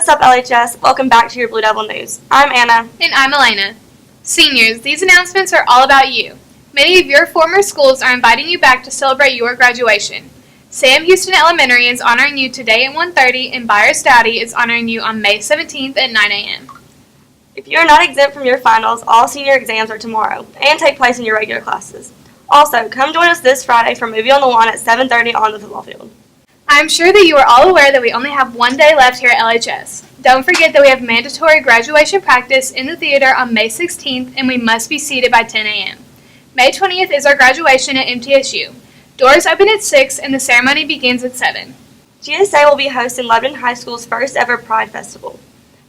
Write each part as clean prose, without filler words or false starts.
What's up, LHS? Welcome back to your Blue Devil News. I'm Anna. And I'm Elena. Seniors, these announcements are all about you. Many of your former schools are inviting you back to celebrate your graduation. Sam Houston Elementary is honoring you today at 1:30, and Byers Dowdy is honoring you on May 17th at 9 a.m. If you are not exempt from your finals, all senior exams are tomorrow and take place in your regular classes. Also, come join us this Friday for Movie on the Lawn at 7:30 on the football field. I'm sure that you are all aware that we only have one day left here at LHS. Don't forget that we have mandatory graduation practice in the theater on May 16th, and we must be seated by 10 a.m. May 20th is our graduation at MTSU. Doors open at 6 and the ceremony begins at 7. GSA will be hosting Lebanon High School's first ever Pride Festival.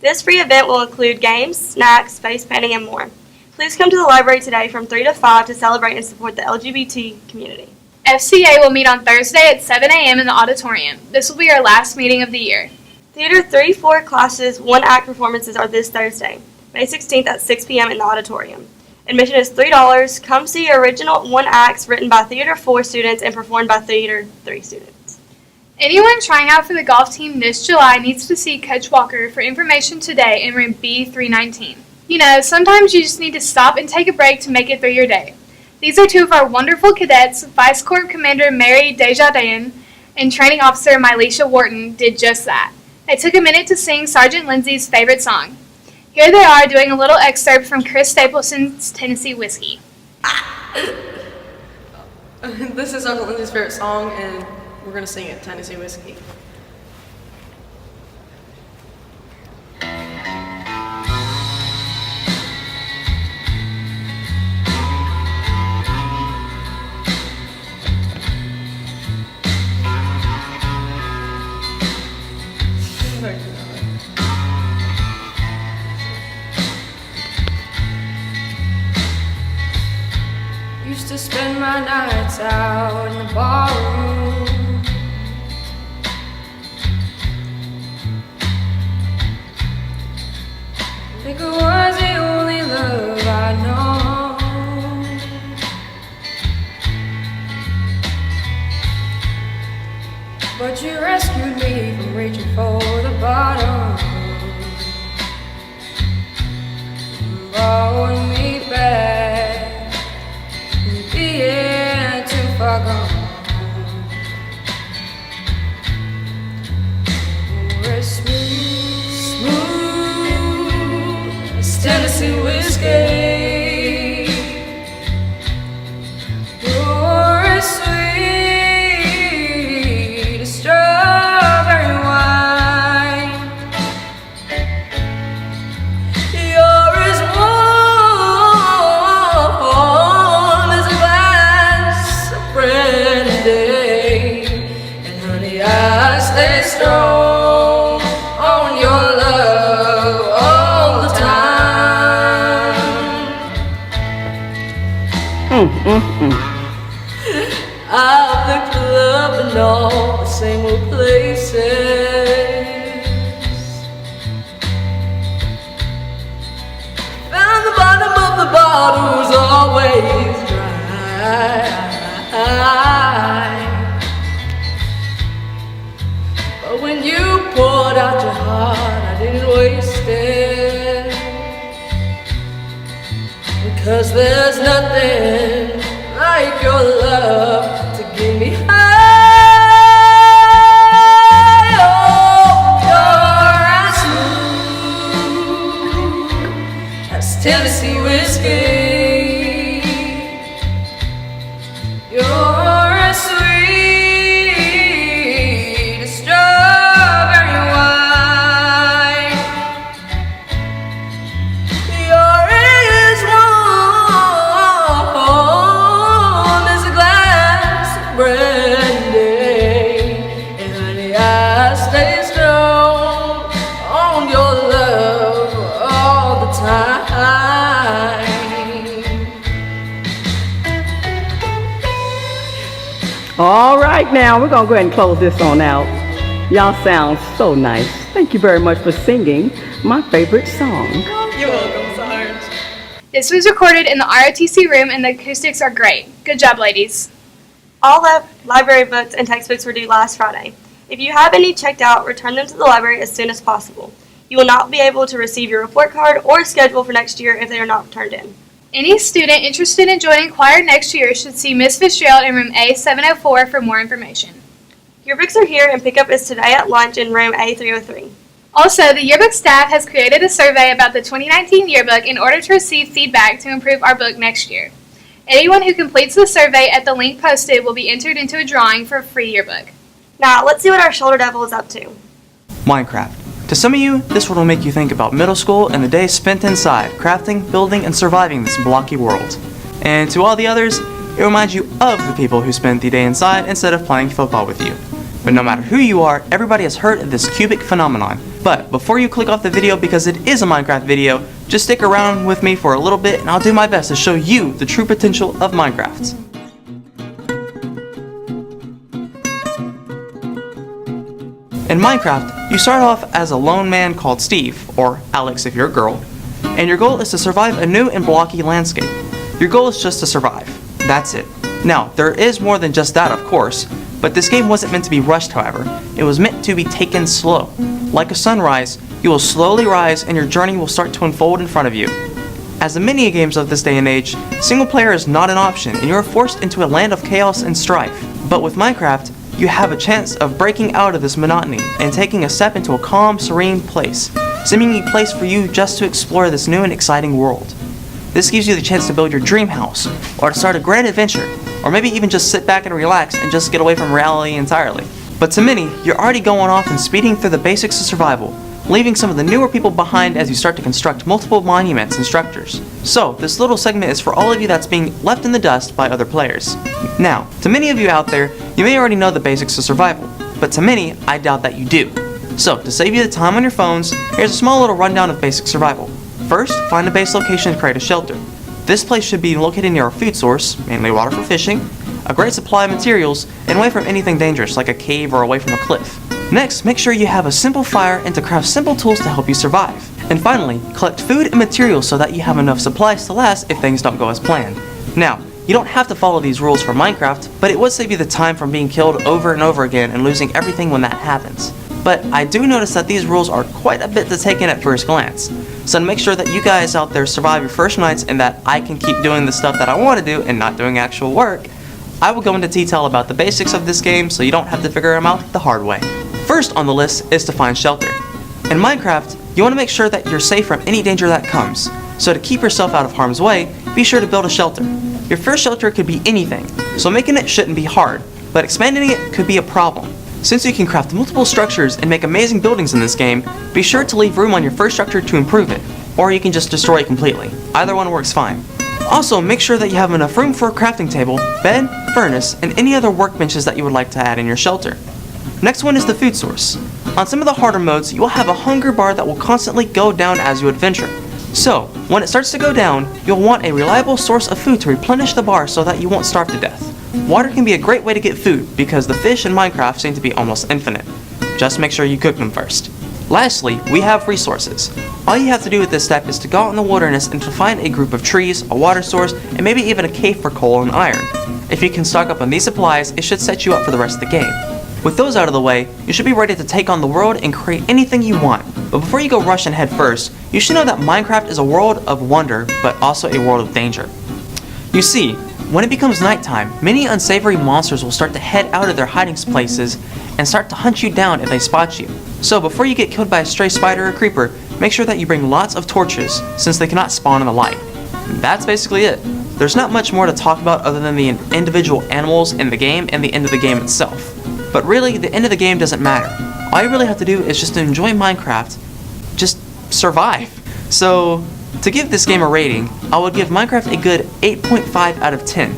This free event will include games, snacks, face painting, and more. Please come to the library today from 3 to 5 to celebrate and support the LGBT community. FCA will meet on Thursday at 7 a.m. in the auditorium. This will be our last meeting of the year. Theater 3-4 classes, one-act performances are this Thursday, May 16th at 6 p.m. in the auditorium. Admission is $3. Come see original one-acts written by Theater 4 students and performed by Theater 3 students. Anyone trying out for the golf team this July needs to see Coach Walker for information today in room B319. You know, sometimes you just need to stop and take a break to make it through your day. These are two of our wonderful cadets. Vice Corp Commander Mary DesJardins and Training Officer Myleisha Wharton did just that. They took a minute to sing Sergeant Lindsay's favorite song. Here they are doing a little excerpt from Chris Stapleton's Tennessee Whiskey. This is Uncle Lindsay's favorite song, and we're going to sing it, Tennessee Whiskey. Used to spend my nights out in the barroom. Think it was the only love I know. But you rescued me from reaching for the bottom, brought me back, being too far gone. We're smooth as Tennessee whiskey. You're as sweet as strawberry wine. You're as warm as a glass of brandy, and honey, I stay strong on your love all the time. I've looked for love in all the same old places, found the bottom of the bottle's always dry. But when you poured out your heart, I didn't waste it, because there's nothing like your love to get me high. Oh, you're as smooth as Tennessee whiskey. You're as sweet as strawberry wine. You're as warm as a glass of brandy, and honey, I stay strong on your love all the time. All right, now we're going to go ahead and close this on out. Y'all sound so nice. Thank you very much for singing my favorite song. You're welcome, Sarge. This was recorded in the ROTC room and the acoustics are great. Good job, ladies. All library books and textbooks were due last Friday. If you have any checked out, return them to the library as soon as possible. You will not be able to receive your report card or schedule for next year if they are not turned in. Any student interested in joining choir next year should see Ms. Fitzgerald in room A704 for more information. Yearbooks are here and pickup is today at lunch in room A303. Also, the yearbook staff has created a survey about the 2019 yearbook in order to receive feedback to improve our book next year. Anyone who completes the survey at the link posted will be entered into a drawing for a free yearbook. Now, let's see what our shoulder devil is up to. Minecraft. To some of you, this world will make you think about middle school and the days spent inside, crafting, building, and surviving this blocky world. And to all the others, it reminds you of the people who spent the day inside instead of playing football with you. But no matter who you are, everybody has heard of this cubic phenomenon. But before you click off the video because it is a Minecraft video, just stick around with me for a little bit and I'll do my best to show you the true potential of Minecraft. In Minecraft, you start off as a lone man called Steve, or Alex if you're a girl, and your goal is to survive a new and blocky landscape. Your goal is just to survive. That's it. Now, there is more than just that, of course, but this game wasn't meant to be rushed, however. It was meant to be taken slow. Like a sunrise, you will slowly rise and your journey will start to unfold in front of you. As the mini-games of this day and age, single player is not an option and you are forced into a land of chaos and strife. But with Minecraft, you have a chance of breaking out of this monotony and taking a step into a calm, serene place, seemingly a place for you just to explore this new and exciting world. This gives you the chance to build your dream house, or to start a grand adventure, or maybe even just sit back and relax and just get away from reality entirely. But to many, you're already going off and speeding through the basics of survival, leaving some of the newer people behind as you start to construct multiple monuments and structures. So, this little segment is for all of you that's being left in the dust by other players. Now, to many of you out there, you may already know the basics of survival, but to many, I doubt that you do. So, to save you the time on your phones, here's a small little rundown of basic survival. First, find a base location to create a shelter. This place should be located near a food source, mainly water for fishing, a great supply of materials, and away from anything dangerous like a cave or away from a cliff. Next, make sure you have a simple fire and to craft simple tools to help you survive. And finally, collect food and materials so that you have enough supplies to last if things don't go as planned. Now, you don't have to follow these rules for Minecraft, but it would save you the time from being killed over and over again and losing everything when that happens. But I do notice that these rules are quite a bit to take in at first glance. So to make sure that you guys out there survive your first nights and that I can keep doing the stuff that I want to do and not doing actual work, I will go into detail about the basics of this game so you don't have to figure them out the hard way. First on the list is to find shelter. In Minecraft, you want to make sure that you're safe from any danger that comes. So to keep yourself out of harm's way, be sure to build a shelter. Your first shelter could be anything, so making it shouldn't be hard, but expanding it could be a problem. Since you can craft multiple structures and make amazing buildings in this game, be sure to leave room on your first structure to improve it, or you can just destroy it completely. Either one works fine. Also, make sure that you have enough room for a crafting table, bed, furnace, and any other workbenches that you would like to add in your shelter. Next one is the food source. On some of the harder modes, you will have a hunger bar that will constantly go down as you adventure. So, when it starts to go down, you'll want a reliable source of food to replenish the bar so that you won't starve to death. Water can be a great way to get food because the fish in Minecraft seem to be almost infinite. Just make sure you cook them first. Lastly, we have resources. All you have to do with this step is to go out in the wilderness and to find a group of trees, a water source, and maybe even a cave for coal and iron. If you can stock up on these supplies, it should set you up for the rest of the game. With those out of the way, you should be ready to take on the world and create anything you want. But before you go rush and head first, you should know that Minecraft is a world of wonder, but also a world of danger. You see, when it becomes nighttime, many unsavory monsters will start to head out of their hiding places and start to hunt you down if they spot you. So before you get killed by a stray spider or creeper, make sure that you bring lots of torches, since they cannot spawn in the light. That's basically it. There's not much more to talk about other than the individual animals in the game and the end of the game itself. But really, the end of the game doesn't matter. All you really have to do is just enjoy Minecraft. Just survive. So, to give this game a rating, I would give Minecraft a good 8.5 out of 10.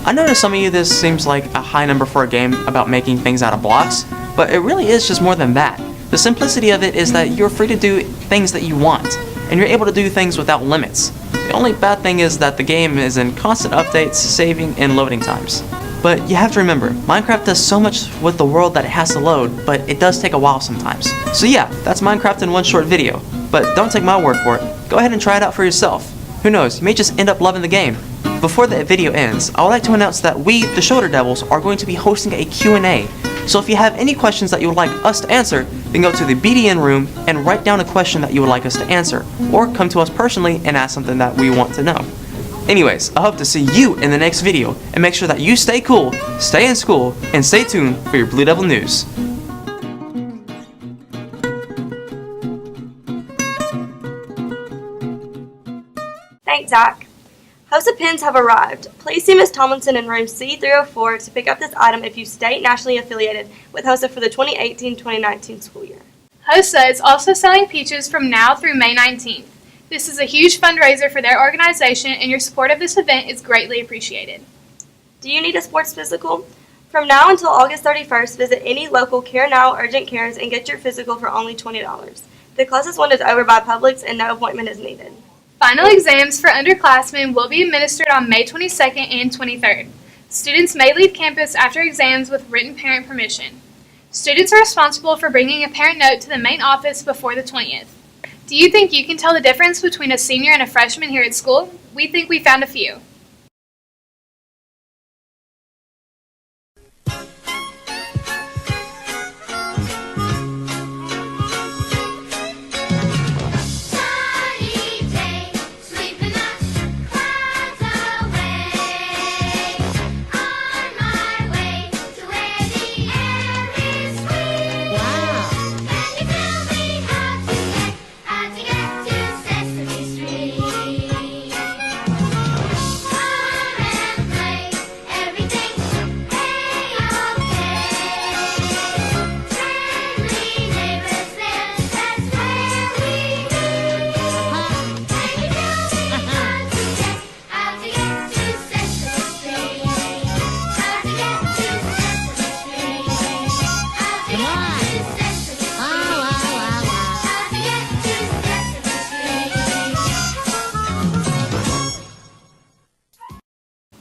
I know to some of you this seems like a high number for a game about making things out of blocks, but it really is just more than that. The simplicity of it is that you're free to do things that you want, and you're able to do things without limits. The only bad thing is that the game is in constant updates, saving, and loading times. But you have to remember, Minecraft does so much with the world that it has to load, but it does take a while sometimes. So yeah, that's Minecraft in one short video. But don't take my word for it. Go ahead and try it out for yourself. Who knows, you may just end up loving the game. Before the video ends, I would like to announce that we, the Shoulder Devils, are going to be hosting a Q&A. So if you have any questions that you would like us to answer, then go to the BDN room and write down a question that you would like us to answer, or come to us personally and ask something that we want to know. Anyways, I hope to see you in the next video, and make sure that you stay cool, stay in school, and stay tuned for your Blue Devil news. Thanks, Zach. HOSA pins have arrived. Please see Ms. Tomlinson in room C304 to pick up this item if you stay nationally affiliated with HOSA for the 2018-2019 school year. HOSA is also selling peaches from now through May 19th. This is a huge fundraiser for their organization, and your support of this event is greatly appreciated. Do you need a sports physical? From now until August 31st, visit any local Care Now urgent cares and get your physical for only $20. The closest one is over by Publix and no appointment is needed. Final exams for underclassmen will be administered on May 22nd and 23rd. Students may leave campus after exams with written parent permission. Students are responsible for bringing a parent note to the main office before the 20th. Do you think you can tell the difference between a senior and a freshman here at school? We think we found a few.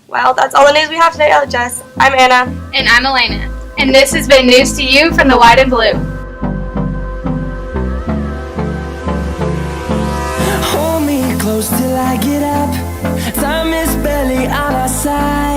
Well, that's all the news we have today, LHS. I'm Anna. And I'm Elena. And this has been News to You from the White and Blue. Hold me close till I get up. Time is barely on our side.